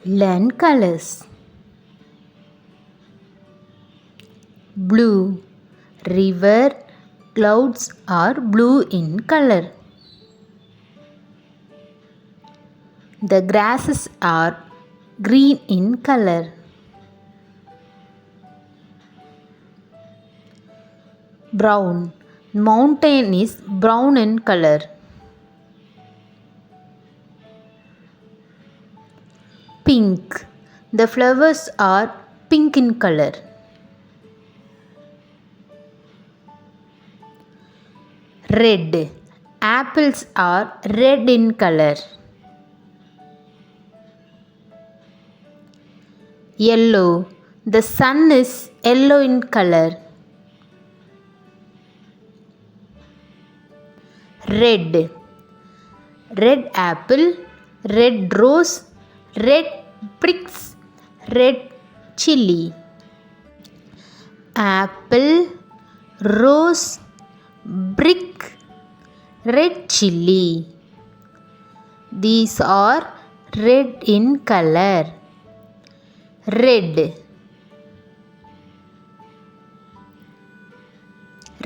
Learn colors. Blue. River clouds are blue in color. The grasses are green in color. Brown. Mountain is brown in color. Pink. The flowers are pink in color. Red. Apples are red in color. Yellow. The sun is yellow in color. Red. Red apple, red rose, red bricks, red chili. Apple, rose, brick, red chili. These are red in color. Red.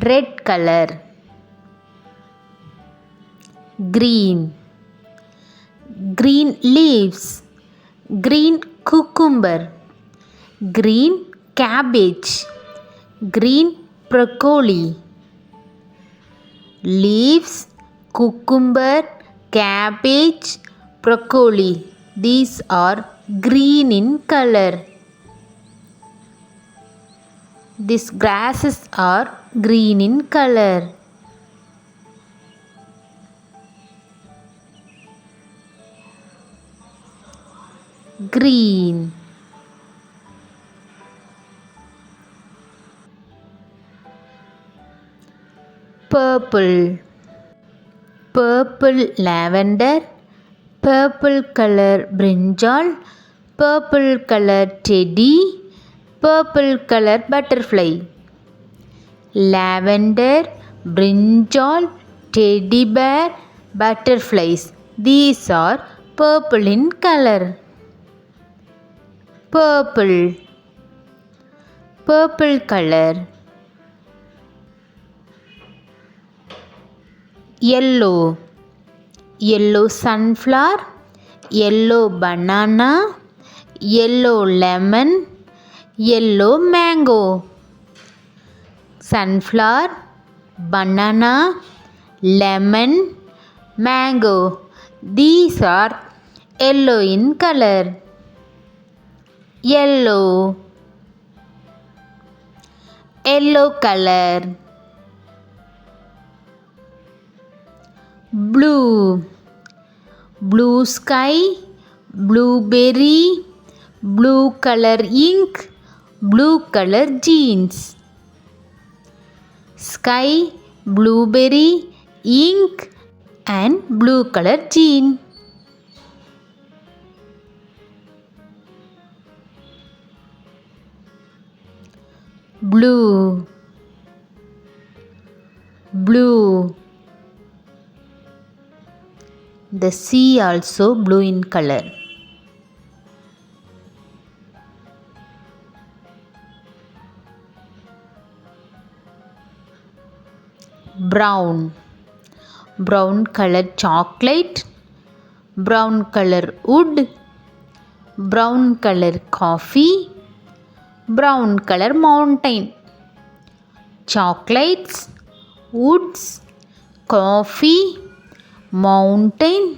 Red color. Green. Green leaves. Green cucumber. Green cabbage. Green broccoli. Leaves, cucumber, cabbage, broccoli. These are green in color. These grasses are green in color. Green. Purple. Purple lavender, purple color brinjal, purple color teddy, purple color butterfly. Lavender, brinjal, teddy bear, butterflies. These are purple in color. Purple. Purple color. Yellow. Yellow sunflower, yellow banana, yellow lemon, yellow mango. Sunflower, banana, lemon, mango. These are yellow in color. Yellow. Yellow color. Blue. Blue sky, blueberry, blue color ink, blue color jeans. Sky, blueberry, ink and blue color jean. Blue. Blue. The sea also blue in color. Brown. Brown color chocolate, brown color wood, brown color coffee, brown color mountain. Chocolates, woods, coffee, mountain.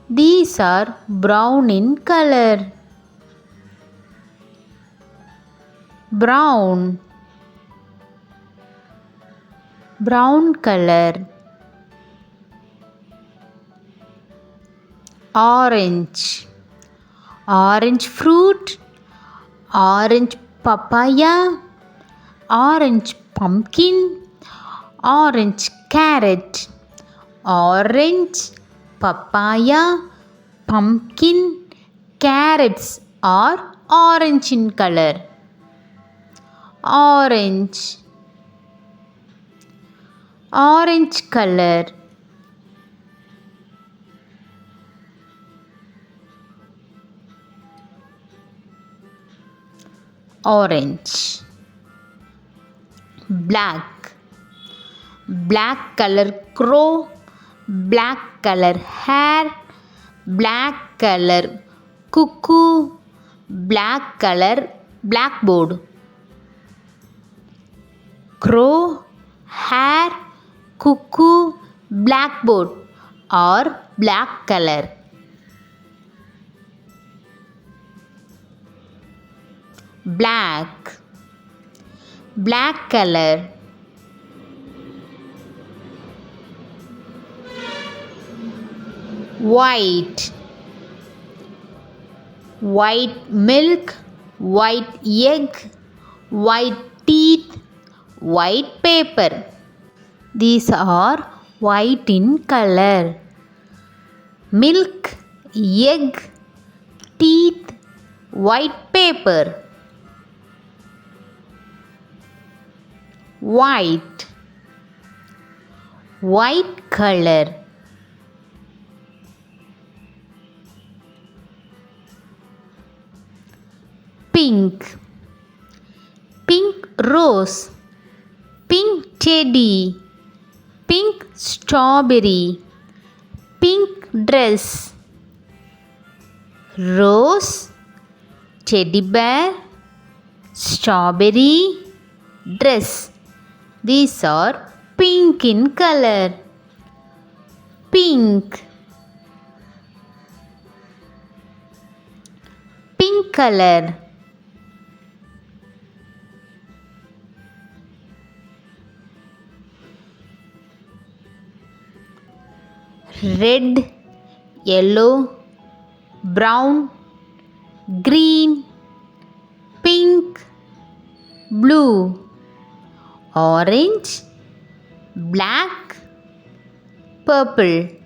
These are brown in color. Brown. Brown color. Orange. Orange fruit, orange papaya, orange pumpkin, orange carrot. Orange, papaya, pumpkin, carrots are orange in color. Orange. Orange color. orange. Black. Black color crow, black color hare, black color cuckoo, black color blackboard. Crow, hare, cuckoo, blackboard are black color. Black. Black color. White. White milk, white egg, white teeth, white paper. These are white in color. Milk, egg, teeth, white paper. White. White color. Pink. Pink rose, pink teddy, pink strawberry, pink dress. Rose, teddy bear, strawberry, dress. These are pink in color. Pink. Pink color. Red, yellow, brown, green, pink, blue, orange, black, purple.